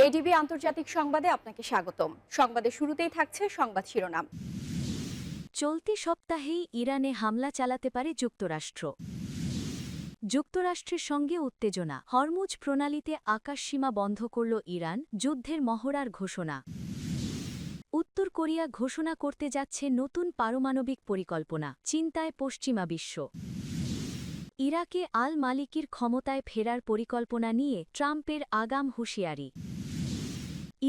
ADB আন্তর্জাতিক সংবাদে আপনাকে স্বাগতম। সংবাদের শুরুতেই থাকছে সংবাদ শিরোনাম। চলতি সপ্তাহেই ইরানে হামলা চালাতে পারে যুক্তরাষ্ট্র। যুক্তরাষ্ট্রের সঙ্গে উত্তেজনা, হরমুজ প্রণালীতে আকাশসীমা বন্ধ করল ইরান, যুদ্ধের মহড়ার ঘোষণা। উত্তর কোরিয়া ঘোষণা করতে যাচ্ছে নতুন পারমাণবিক পরিকল্পনা, চিন্তায় পশ্চিমা বিশ্ব। ইরাকে আল মালিকির ক্ষমতায় ফেরার পরিকল্পনা নিয়ে ট্রাম্পের আগাম হুঁশিয়ারি।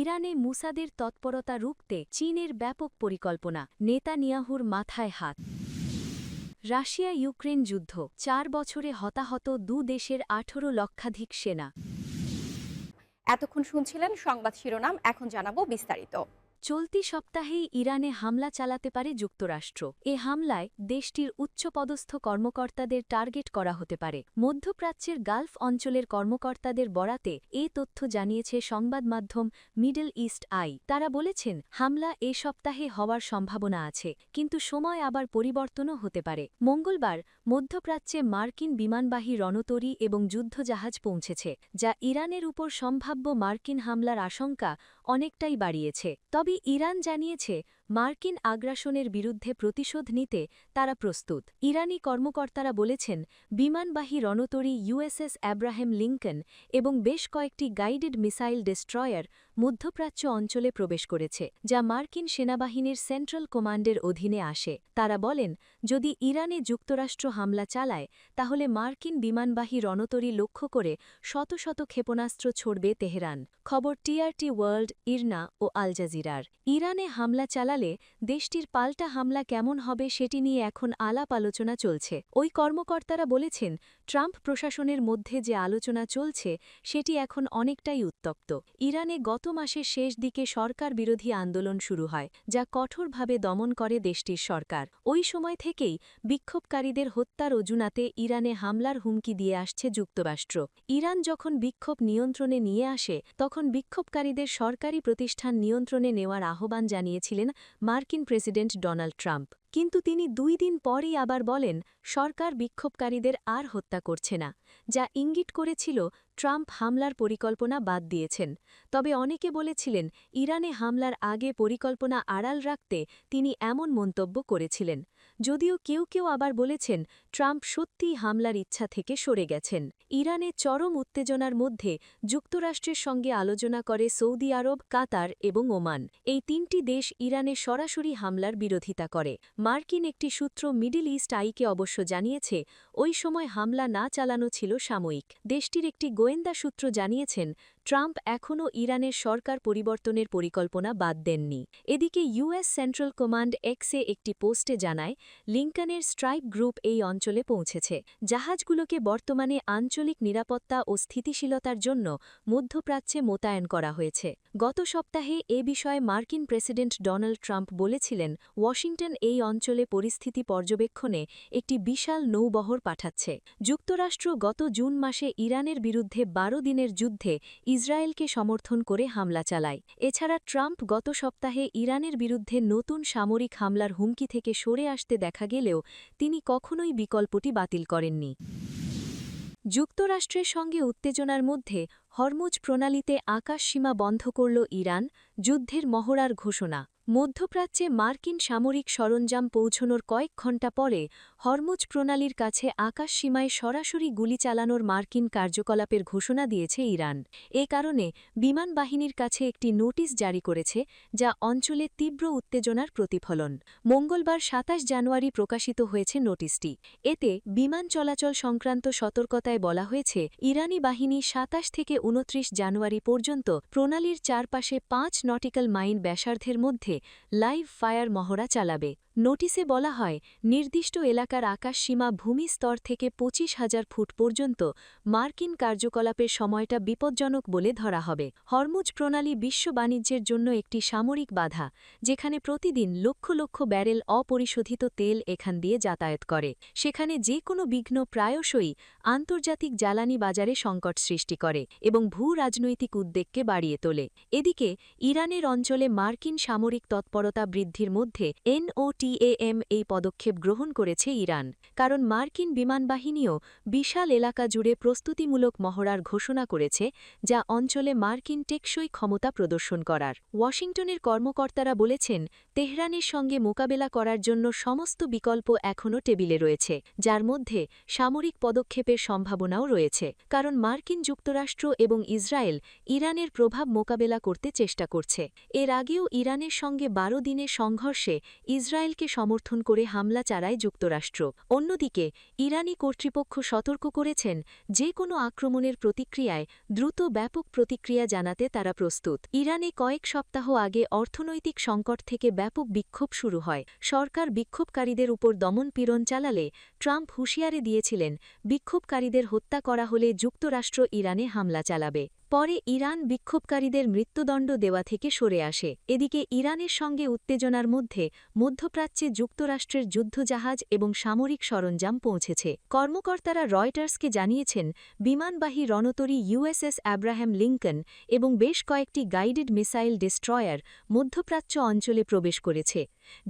ইরানে মুসাদের তৎপরতা রুখতে চীনের ব্যাপক পরিকল্পনা, নেতানিয়াহুর মাথায় হাত। রাশিয়া ইউক্রেন যুদ্ধ, 4 বছরে হতাহত দু দেশের 18 লক্ষাধিক সেনা। এতক্ষণ শুনছিলেন সংবাদ শিরোনাম, এখন জানাবো বিস্তারিত। চলতি সপ্তাহেই ইরানে হামলা চালাতে পারে যুক্তরাষ্ট্র। এ হামলায় দেশটির উচ্চপদস্থ কর্মকর্তাদের টার্গেট করা হতে পারে। মধ্যপ্রাচ্যের গালফ অঞ্চলের কর্মকর্তাদের বরাতে এ তথ্য জানিয়েছে সংবাদ মাধ্যম মিডল ইস্ট আই। তারা বলেছেন, হামলা এ সপ্তাহে হওয়ার সম্ভাবনা আছে, কিন্তু সময় আবার পরিবর্তনও হতে পারে। মঙ্গলবার মধ্যপ্রাচ্যে মার্কিন বিমানবাহী রণতরী এবং যুদ্ধজাহাজ পৌঁছেছে, যা ইরানের উপর সম্ভাব্য মার্কিন হামলার আশঙ্কা অনেকটাই বাড়িয়েছে। তবে ইরান জানিয়েছে, মার্কিন আগ্রাসনের বিরুদ্ধে প্রতিশোধ নিতে তারা প্রস্তুত। ইরানি কর্মকর্তারা বলেছেন, বিমানবাহী রণতরী ইউএসএস অ্যাব্রাহাম লিঙ্কন এবং বেশ কয়েকটি গাইডেড মিসাইল ডেস্ট্রয়ার মধ্যপ্রাচ্য অঞ্চলে প্রবেশ করেছে, যা মার্কিন সেনাবাহিনীর সেন্ট্রাল কমান্ডের অধীনে আসে। তারা বলেন, যদি ইরানে যুক্তরাষ্ট্র হামলা চালায়, তাহলে মার্কিন বিমানবাহী রণতরী লক্ষ্য করে শত শত ক্ষেপণাস্ত্র ছড়বে তেহরান। খবর টিআরটি ওয়ার্ল্ড, ইরনা ও আল জাজিরার। ইরানে হামলা চালালে দেশটির পাল্টা হামলা কেমন হবে সেটি নিয়ে এখন আলাপ আলোচনা চলছে। ওই কর্মকর্তারা বলেছেন, ট্রাম্প প্রশাসনের মধ্যে যে আলোচনা চলছে সেটি এখন অনেকটাই উত্তপ্ত। ইরানে গত মাসের শেষ দিকে সরকার বিরোধী আন্দোলন শুরু হয়, যা কঠোরভাবে দমন করে দেশটির সরকার। ওই সময় থেকেই বিক্ষোভকারীদের হত্যার অজুহাতে ইরানে হামলার হুমকি দিয়ে আসছে যুক্তরাষ্ট্র। ইরান যখন বিক্ষোভ নিয়ন্ত্রণে নিয়ে আসে, তখন বিক্ষোভকারীদের সরকারি প্রতিষ্ঠান নিয়ন্ত্রণে নেওয়ার আহ্বান জানিয়েছিলেন মার্কিন প্রেসিডেন্ট ডোনাল্ড ট্রাম্প। কিন্তু তিনি 2 দিন পরই আবার বলেন, সরকার বিক্ষোভকারীদের আর হত্যা করছে না, যা ইঙ্গিত করেছিল ট্রাম্প হামলার পরিকল্পনা বাদ দিয়েছেন। তবে অনেকে বলেছিলেন, ইরানে হামলার আগে পরিকল্পনা আড়াল রাখতে তিনি এমন মন্তব্য করেছিলেন। যদিও কেউ কেউ আবার বলেছেন, ট্রাম্প সত্যিই হামলার ইচ্ছা থেকে সরে গেছেন। ইরানে চরম উত্তেজনার মধ্যে যুক্তরাষ্ট্রের সঙ্গে আলোচনা করে সৌদি আরব, কাতার এবং ওমান। এই 3টি দেশ ইরানে সরাসরি হামলার বিরোধিতা করে। মার্কিন একটি সূত্র মিডল ইস্ট আইকে অবশ্য জানিয়েছে, ওই সময় হামলা না চালানো ছিল সাময়িক। দেশটির একটি গোয়েন্দা সূত্র জানিয়েছেন, ট্রাম্প এখনও ইরানের সরকার পরিবর্তনের পরিকল্পনা বাদ দেননি। এদিকে ইউএস সেন্ট্রাল কমান্ড এক্সে একটি পোস্টে জানায়, লিঙ্কনের স্ট্রাইক গ্রুপ এই অঞ্চলে পৌঁছেছে। জাহাজগুলোকে বর্তমানে আঞ্চলিক নিরাপত্তা ও স্থিতিশীলতার জন্য মধ্যপ্রাচ্যে মোতায়েন করা হয়েছে। গত সপ্তাহে এ বিষয়ে মার্কিন প্রেসিডেন্ট ডোনাল্ড ট্রাম্প বলেছিলেন, ওয়াশিংটন এই অঞ্চলে পরিস্থিতি পর্যবেক্ষণে একটি বিশাল নৌবহর পাঠাচ্ছে। যুক্তরাষ্ট্র গত জুন মাসে ইরানের বিরুদ্ধে 12 দিনের যুদ্ধে ইসরায়েলকে সমর্থন করে হামলা চালায়। এছাড়া ট্রাম্প গত সপ্তাহে ইরানের বিরুদ্ধে নতুন সামরিক হামলার হুমকি থেকে সরে আসতে দেখা গেলেও তিনি কখনোই বিকল্পটি বাতিল করেননি। যুক্তরাষ্ট্রের সঙ্গে উত্তেজনার মধ্যে হরমুজ প্রণালীতে আকাশসীমা বন্ধ করল ইরান, যুদ্ধের মহড়ার ঘোষণা। মধ্যপ্রাচ্যে মার্কিন সামরিক সরঞ্জাম পৌঁছনোর কয়েক ঘণ্টা পরে হরমুজ প্রণালীর কাছে আকাশসীমায় সরাসরি গুলি চালানোর মার্কিন কার্যকলাপের ঘোষণা দিয়েছে ইরান। এ কারণে বিমান বাহিনীর কাছে একটি নোটিশ জারি করেছে, যা অঞ্চলে তীব্র উত্তেজনার প্রতিফলন। মঙ্গলবার 27 জানুয়ারি প্রকাশিত হয়েছে নোটিশটি। এতে বিমান চলাচল সংক্রান্ত সতর্কতায় বলা হয়েছে, ইরানি বাহিনী 27 থেকে 29 জানুয়ারি পর্যন্ত প্রণালীর চারপাশে 5 নটিক্যাল মাইল ব্যাসার্ধের মধ্যে লাইভ ফায়ার মহড়া চালাবে। নোটিশে বলা হয়, নির্দিষ্ট এলাকার আকাশসীমা ভূমি স্তর থেকে 25,000 ফুট পর্যন্ত মার্কিন কার্যকলাপের সময়টা বিপজ্জনক বলে ধরা হবে। হরমুজ প্রণালী বিশ্ব বাণিজ্যের জন্য একটি সামরিক বাধা, যেখানে প্রতিদিন লক্ষ লক্ষ ব্যারেল অপরিশোধিত তেল এখান দিয়ে যাতায়াত করে। সেখানে যে কোনো বিঘ্ন প্রায়শই আন্তর্জাতিক জ্বালানি বাজারে সংকট সৃষ্টি করে এবং ভূ-রাজনৈতিক উদ্বেগকে বাড়িয়ে তোলে। এদিকে ইরানের অঞ্চলে মার্কিন সামরিক তৎপরতা বৃদ্ধির মধ্যে NOTAM SATAM এই পদক্ষেপ গ্রহণ করেছে ইরান, কারণ মার্কিন বিমানবাহিনীও বিশাল এলাকা জুড়ে প্রস্তুতিমূলক মহড়ার ঘোষণা করেছে, যা অঞ্চলে মার্কিন টেকসই ক্ষমতা প্রদর্শন করার। ওয়াশিংটনের কর্মকর্তারা বলেছেন, তেহরানের সঙ্গে মোকাবেলা করার জন্য সমস্ত বিকল্প এখনও টেবিলে রয়েছে, যার মধ্যে সামরিক পদক্ষেপের সম্ভাবনাও রয়েছে, কারণ মার্কিন যুক্তরাষ্ট্র এবং ইসরায়েল ইরানের প্রভাব মোকাবেলা করতে চেষ্টা করছে। এর আগেও ইরানের সঙ্গে ১২ দিনের সংঘর্ষে ইসরায়েলকে সমর্থন করে হামলা চালায় যুক্তরাষ্ট্র। অন্যদিকে ইরানি কর্তৃপক্ষ সতর্ক করেছেন, যে কোনো আক্রমণের প্রতিক্রিয়ায় দ্রুত ব্যাপক প্রতিক্রিয়া জানাতে তারা প্রস্তুত। ইরানে কয়েক সপ্তাহ আগে অর্থনৈতিক সংকট থেকে ব্যাপক বিক্ষোভ শুরু হয়। সরকার বিক্ষোভকারীদের উপর দমনপীড়ন চালালে ট্রাম্প হুঁশিয়ারি দিয়েছিলেন, বিক্ষোভকারীদের হত্যা করা হলে যুক্তরাষ্ট্র ইরানে হামলা চালাবে। পরে ইরান বিক্ষোভকারীদের মৃত্যুদণ্ড দেওয়া থেকে সরে আসে। এদিকে ইরানের সঙ্গে উত্তেজনার মধ্যে মধ্যপ্রাচ্যে যুক্তরাষ্ট্রের যুদ্ধজাহাজ এবং সামরিক সরঞ্জাম পৌঁছেছে। কর্মকর্তারা রয়টার্সকে জানিয়েছেন, বিমানবাহী রণতরী USS অ্যাব্রাহাম লিঙ্কন এবং বেশ কয়েকটি গাইডেড মিসাইল ডেস্ট্রয়ার মধ্যপ্রাচ্য অঞ্চলে প্রবেশ করেছে,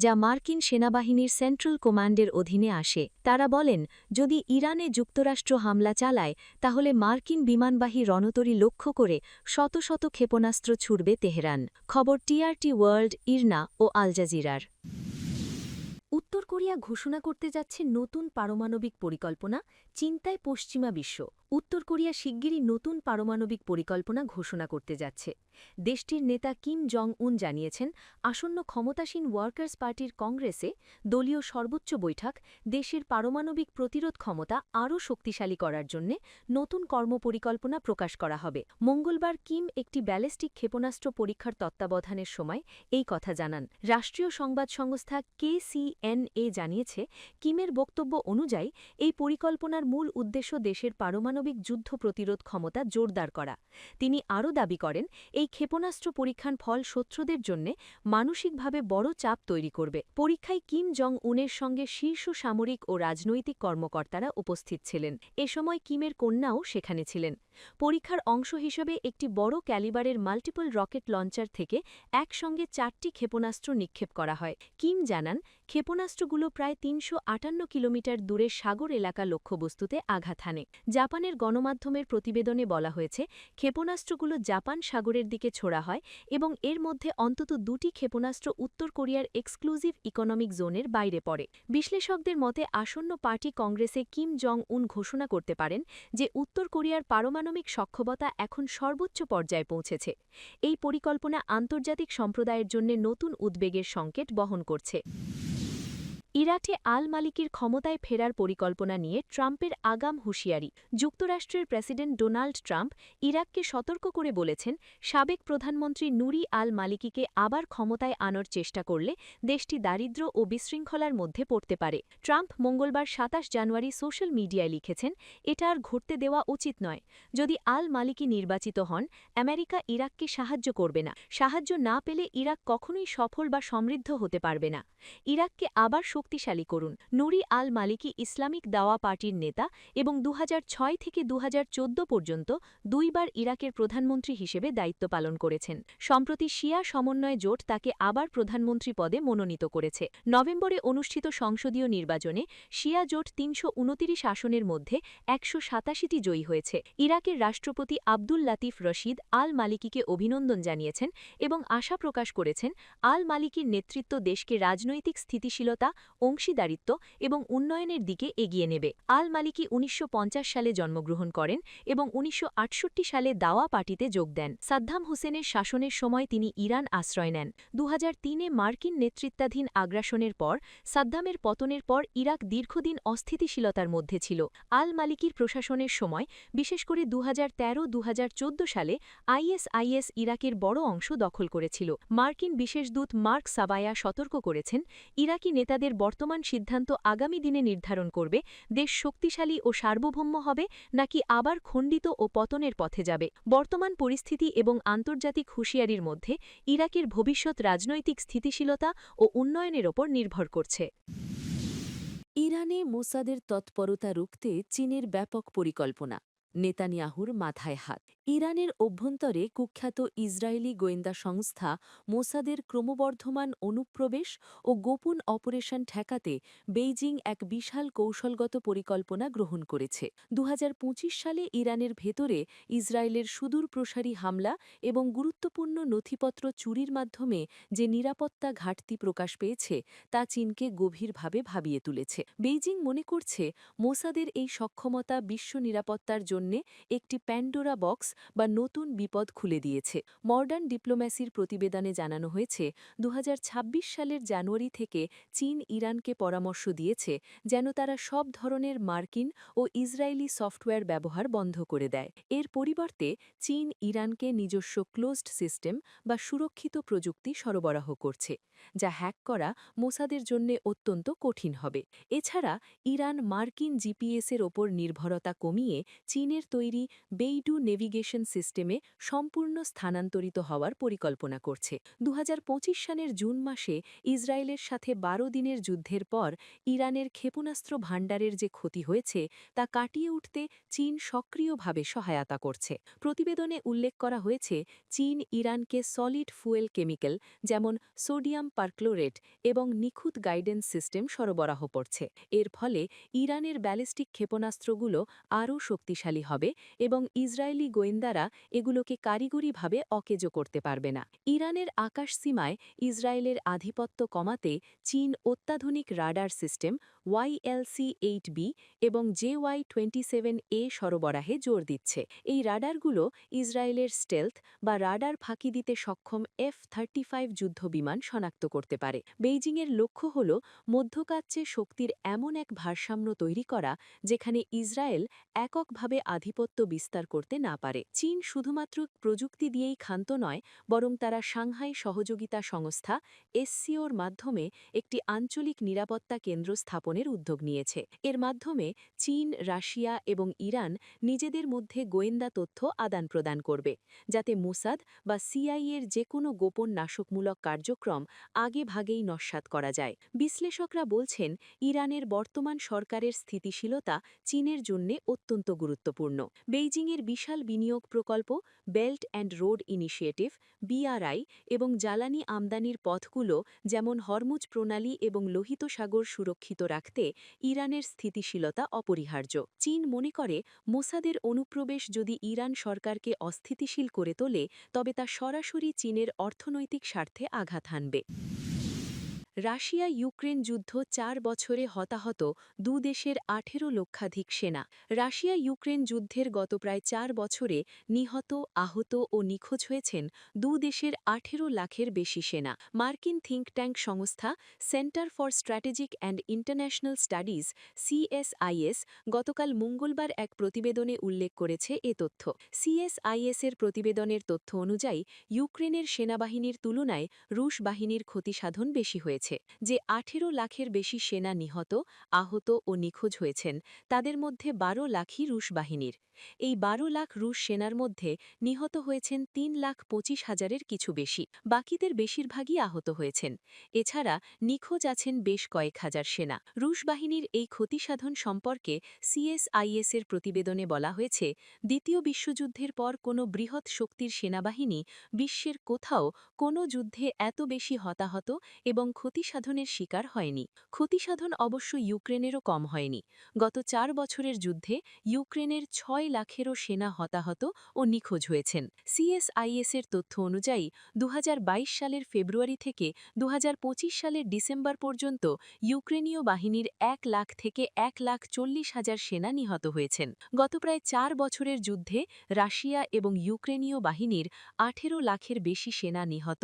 যা মার্কিন সেনাবাহিনীর সেন্ট্রাল কমান্ডের অধীনে আসে। তারা বলেন, যদি ইরানে যুক্তরাষ্ট্র হামলা চালায় তাহলে মার্কিন বিমানবাহী রণতরী লক্ষ্য করে শত শত ক্ষেপণাস্ত্র ছুড়বে তেহরান। খবর TRT ওয়ার্ল্ড, ইরনা ও আল জাজিরার। উত্তর কোরিয়া ঘোষণা করতে যাচ্ছে নতুন পারমাণবিক পরিকল্পনা, চিন্তায় পশ্চিমা বিশ্ব। উত্তর কোরিয়া শিগগিরই নতুন পারমাণবিক পরিকল্পনা ঘোষণা করতে যাচ্ছে। দেশটির নেতা কিম জং উন জানিয়েছেন, আসন্ন ক্ষমতাসীন ওয়ার্কার্স পার্টির কংগ্রেসে দলীয় সর্বোচ্চ বৈঠক দেশের পারমাণবিক প্রতিরোধ ক্ষমতা আরও শক্তিশালী করার জন্য নতুন কর্মপরিকল্পনা প্রকাশ করা হবে। মঙ্গলবার কিম একটি ব্যালিস্টিক ক্ষেপণাস্ত্র পরীক্ষার তত্ত্বাবধানের সময় এই কথা জানান। রাষ্ট্রীয় সংবাদ সংস্থা KCNA জানিয়েছে, কিমের বক্তব্য অনুযায়ী এই পরিকল্পনার মূল উদ্দেশ্য দেশের পারমাণবিক যুদ্ধ প্রতিরোধ ক্ষমতা জোরদার করা। তিনি আরও দাবি করেন, এই ক্ষেপণাস্ত্র পরীক্ষার ফল শত্রুদের জন্য মানসিকভাবে বড় চাপ তৈরি করবে। পরীক্ষায় কিম জং উনের সঙ্গে শীর্ষ সামরিক ও রাজনৈতিক কর্মকর্তারা উপস্থিত ছিলেন। এ সময় কিমের কন্যাও সেখানে ছিলেন। পরীক্ষার অংশ হিসেবে একটি বড় ক্যালিবারের মাল্টিপল রকেট লঞ্চার থেকে একসঙ্গে 4টি ক্ষেপণাস্ত্র নিক্ষেপ করা হয়। কিম জানান, ক্ষেপণাস্ত্রগুলো প্রায় 358 কিলোমিটার দূরের সাগর এলাকা লক্ষ্যবস্তুতে আঘাত হানে। জাপানের গণমাধ্যমের প্রতিবেদনে বলা হয়েছে, ক্ষেপণাস্ত্রগুলো জাপান সাগরের দিকে ছোড়া হয় এবং এর মধ্যে অন্তত 2টি ক্ষেপণাস্ত্র উত্তর কোরিয়ার এক্সক্লুসিভ ইকোনমিক জোনের বাইরে পড়ে। বিশ্লেষকদের মতে আসন্ন পার্টি কংগ্রেসে কিম জং উন ঘোষণা করতে পারেন যে উত্তর কোরিয়ার পারমাণবিক সক্ষমতা এখন সর্বোচ্চ পর্যায়ে পৌঁছেছে। এই পরিকল্পনা আন্তর্জাতিক সম্প্রদায়ের জন্য নতুন উদ্বেগের সংকেত বহন করছে। ইরাকে আল মালিকির ক্ষমতায় ফেরার পরিকল্পনা নিয়ে ট্রাম্পের আগাম হুঁশিয়ারি। যুক্তরাষ্ট্রের প্রেসিডেন্ট ডোনাল্ড ট্রাম্প ইরাককে সতর্ক করে বলেছেন, সাবেক প্রধানমন্ত্রী নুরি আল মালিকিকে আবার ক্ষমতায় আনার চেষ্টা করলে দেশটি দারিদ্র্য ও বিশৃঙ্খলার মধ্যে পড়তে পারে। ট্রাম্প মঙ্গলবার ২৭ জানুয়ারি সোশ্যাল মিডিয়ায় লিখেছেন, এটা আর ঘটতে দেওয়া উচিত নয়। যদি আল মালিকি নির্বাচিত হন, আমেরিকা ইরাককে সাহায্য করবে না। সাহায্য না পেলে ইরাক কখনোই সফল বা সমৃদ্ধ হতে পারবে না। ইরাককে আবার শক্তিশালী করুন। নুরি আল মালিকি ইসলামিক দাওয়া পার্টির নেতা এবং ২০০৬ থেকে ২০১৪ পর্যন্ত ২ বার ইরাকের প্রধানমন্ত্রী হিসেবে দায়িত্ব পালন করেছেন। সম্প্রতি শিয়া সমন্বয় জোট তাকে আবার প্রধানমন্ত্রী পদে মনোনীত করেছে। নভেম্বরে অনুষ্ঠিত সংসদীয় নির্বাচনে শিয়া জোট ৩২৯ আসনের মধ্যে ১৮৭টি জয়ী হয়েছে। ইরাকের রাষ্ট্রপতি আব্দুল লাতিফ রশিদ আল মালিকিকে অভিনন্দন জানিয়েছেন এবং আশা প্রকাশ করেছেন, আল মালিকির নেতৃত্ব দেশকে রাজনৈতিক স্থিতিশীলতা, অংশীদারিত্ব এবং উন্নয়নের দিকে এগিয়ে নেবে। আল মালিকি ১৯৫০ সালে জন্মগ্রহণ করেন এবং ১৯৬৮ সালে দাওয়া পার্টিতে যোগ দেন। সাদ্দাম হুসেনের শাসনের সময় তিনি ইরান আশ্রয় নেন। ২০০৩-এ মার্কিন নেতৃত্বাধীন আগ্রাসনের পর সাদ্দামের পতনের পর ইরাক দীর্ঘদিন অস্থিতিশীলতার মধ্যে ছিল। আল মালিকির প্রশাসনের সময়, বিশেষ করে ২০১৩-২০১৪ সালে ISIS ইরাকের বড় অংশ দখল করেছিল। মার্কিন বিশেষ দূত মার্ক সাবায়া সতর্ক করেছেন, ইরাকি নেতাদের বর্তমান সিদ্ধান্ত আগামী দিনে নির্ধারণ করবে দেশ শক্তিশালী ও সার্বভৌম হবে নাকি আবার খণ্ডিত ও পতনের পথে যাবে। বর্তমান পরিস্থিতি এবং আন্তর্জাতিক হুঁশিয়ারির মধ্যে ইরাকের ভবিষ্যৎ রাজনৈতিক স্থিতিশীলতা ও উন্নয়নের ওপর নির্ভর করছে। ইরানে মোসাদের তৎপরতা রুখতে চীনের ব্যাপক পরিকল্পনা। নেতানিয়াহুর মাথায় হাত। ইরানের অভ্যন্তরে কুখ্যাত ইসরায়েলি গোয়েন্দা সংস্থা মোসাদের ক্রমবর্ধমান অনুপ্রবেশ ও গোপন অপারেশন ঠেকাতে বেইজিং এক বিশাল কৌশলগত পরিকল্পনা গ্রহণ করেছে। ২০২৫ সালে ইরানের ভেতরে ইসরায়েলের সুদূরপ্রসারী হামলা এবং গুরুত্বপূর্ণ নথিপত্র চুরির মাধ্যমে যে নিরাপত্তা ঘাটতি প্রকাশ পেয়েছে তা চীনকে গভীরভাবে ভাবিয়ে তুলেছে। বেইজিং মনে করছে মোসাদের এই সক্ষমতা বিশ্ব নিরাপত্তার জন্যে একটি প্যান্ডোরা বক্স বা নতুন বিপদ খুলে দিয়েছে। মডার্ন ডিপ্লোম্যাসির প্রতিবেদনে জানানো হয়েছে ২০২৬ সালের জানুয়ারি থেকে চীন ইরানকে পরামর্শ দিয়েছে যেন তারা সব ধরনের মার্কিন ও ইসরায়েলি সফটওয়্যার ব্যবহার বন্ধ করে দেয়। এর পরিবর্তে চীন ইরানকে নিজস্ব ক্লোজড সিস্টেম বা সুরক্ষিত প্রযুক্তি সরবরাহ করছে, যা হ্যাক করা মোসাদের জন্য অত্যন্ত কঠিন হবে। এছাড়া ইরান মার্কিন জিপিএসের ওপর নির্ভরতা কমিয়ে চীনের তৈরি বেইডু নেভিগেশন সিস্টেমে সম্পূর্ণ স্থানান্তরিত হওয়ার পরিকল্পনা করছে। ২০২৫ সালের জুন মাসে ইসরায়েলের সাথে ১২ দিনের যুদ্ধের পর ইরানের ক্ষেপণাস্ত্র ভাণ্ডারের যে ক্ষতি হয়েছে তা কাটিয়ে উঠতে চীন সক্রিয়ভাবে সহায়তা করছে। প্রতিবেদনে উল্লেখ করা হয়েছে চীন ইরানকে সলিড ফুয়েল কেমিক্যাল যেমন সোডিয়াম পারক্লোরেট এবং নিখুঁত গাইডেন্স সিস্টেম সরবরাহ করছে। এর ফলে ইরানের ব্যালিস্টিক ক্ষেপণাস্ত্রগুলো আরও শক্তিশালী হবে এবং ইসরায়েলি গোয়েন্দারা এগুলোকে কারিগরিভাবে অকেজো করতে পারবে না। ইরানের আকাশসীমায় ইসরায়েলের আধিপত্য কমাতে চীন অত্যাধুনিক রাডার সিস্টেম YLC-8B এবং JY-27A সরবরাহে জোর দিচ্ছে। এই রাডারগুলো ইসরায়েলের স্টেলথ বা রাডার ফাঁকি দিতে সক্ষম F-35 যুদ্ধবিমান শনাক্ত করতে পারে। বেইজিংয়ের লক্ষ্য হল মধ্যপ্রাচ্যে শক্তির এমন এক ভারসাম্য তৈরি করা যেখানে ইসরায়েল এককভাবে আধিপত্য বিস্তার করতে না পারে। চীন শুধুমাত্র প্রযুক্তি দিয়েই ক্ষান্ত নয়, বরং তারা সাংহাই সহযোগিতা সংস্থা SCOর মাধ্যমে একটি আঞ্চলিক নিরাপত্তা কেন্দ্র স্থাপনের উদ্যোগ নিয়েছে। এর মাধ্যমে চীন, রাশিয়া এবং ইরান নিজেদের মধ্যে গোয়েন্দা তথ্য আদান-প্রদান করবে, যাতে মোসাদ বা সিআইএর যে কোনো গোপন নাশকমূলক কার্যক্রম আগেভাগেই নস্যাৎ করা যায়। বিশ্লেষকরা বলছেন ইরানের বর্তমান সরকারের স্থিতিশীলতা চীনের জন্য অত্যন্ত গুরুত্বপূর্ণ। বেইজিংয়ের বিশাল বিনিয়োগ প্রকল্প belt and road initiative BRI এবং জ্বালানি আমদানির পথগুলো যেমন হরমুজ প্রণালী এবং লোহিত সাগর সুরক্ষিত রাখতে ইরানের স্থিতিশীলতা অপরিহার্য। চীন মনে করে মোসাদের অনুপ্রবেশ যদি ইরান সরকারকে অস্থিতিশীল করে তোলে তবে তা সরাসরি চীনের অর্থনৈতিক স্বার্থে আঘাত হানবে। রাশিয়া ইউক্রেন যুদ্ধ ৪ বছরে হতাহত দুদেশের ১৮ লক্ষাধিক সেনা। রাশিয়া ইউক্রেন যুদ্ধের গত প্রায় ৪ বছরে নিহত, আহত ও নিখোঁজ হয়েছেন দুদেশের ১৮ লাখের বেশি সেনা। মার্কিন থিঙ্ক ট্যাঙ্ক সংস্থা centre for strategic and international studies CSIS গতকাল মঙ্গলবার এক প্রতিবেদনে উল্লেখ করেছে এ তথ্য। CSIS-এর প্রতিবেদনের তথ্য অনুযায়ী ইউক্রেনের সেনাবাহিনীর তুলনায় রুশ বাহিনীর ক্ষতিসাধন বেশি হয়েছে। যে ১৮ লাখের বেশি সেনা নিহত, আহত ও নিখোঁজ হয়েছেন তাদের মধ্যে ১২ লাখই রুশ বাহিনীর। এই ১২ লাখ রুশ সেনার মধ্যে নিহত হয়েছেন ৩,২৫,০০০-এর কিছু বেশি। বাকিদের বেশিরভাগই আহত হয়েছেন। এছাড়া নিখোঁজ আছেন বেশ কয়েক হাজার সেনা। রুশ বাহিনীর এই ক্ষতিসাধন সম্পর্কে CSIS-এর প্রতিবেদনে বলা হয়েছে, দ্বিতীয় বিশ্বযুদ্ধের পর কোনো বৃহৎ শক্তির সেনাবাহিনী বিশ্বের কোথাও কোনো যুদ্ধে এত বেশি হতাহত এবং ক্ষতিসাধনের শিকার হয়নি। ক্ষতিসাধন অবশ্য ইউক্রেনেরও কম হয়নি। গত ৪ বছরের যুদ্ধে ইউক্রেনের ৬ লাখেরও সেনা হতাহত ও নিখোঁজ হয়েছেন। CSIS-এর তথ্য অনুযায়ী ২০২২ সালের ফেব্রুয়ারি থেকে ২০২৫ সালের ডিসেম্বর পর্যন্ত ইউক্রেনীয় বাহিনীর ১ লাখ থেকে ১,৪০,০০০ সেনা নিহত হয়েছেন। গত প্রায় ৪ বছরের যুদ্ধে রাশিয়া এবং ইউক্রেনীয় বাহিনীর ১৮ লাখের বেশি সেনা নিহত,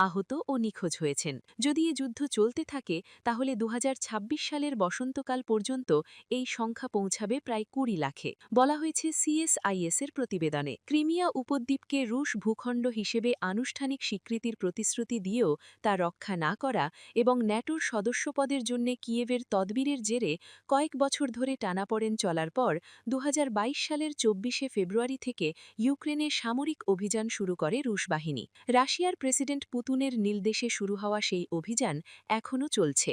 আহত ও নিখোঁজ হয়েছেন। যদি এ যুদ্ধ চলতে থাকে তাহলে ২০২৬ সালের বসন্তকাল পর্যন্ত এই সংখ্যা পৌঁছাবে প্রায় ২০ লাখে, বলা হয়েছে CSIS-এর প্রতিবেদনে। ক্রিমিয়া উপদ্বীপকে রুশ ভূখণ্ড হিসেবে আনুষ্ঠানিক স্বীকৃতির প্রতিশ্রুতি দিয়েও তা রক্ষা না করা এবং ন্যাটোর সদস্যপদের জন্য কিয়েভের তদবিরের জেরে কয়েক বছর ধরে টানাপড়েন চলার পর ২০২২ সালের ২৪শে ফেব্রুয়ারি থেকে ইউক্রেনে সামরিক অভিযান শুরু করে রুশ বাহিনী। রাশিয়ার প্রেসিডেন্ট পুতিনের নির্দেশে শুরু হওয়া সেই অভিযান এখনও চলছে।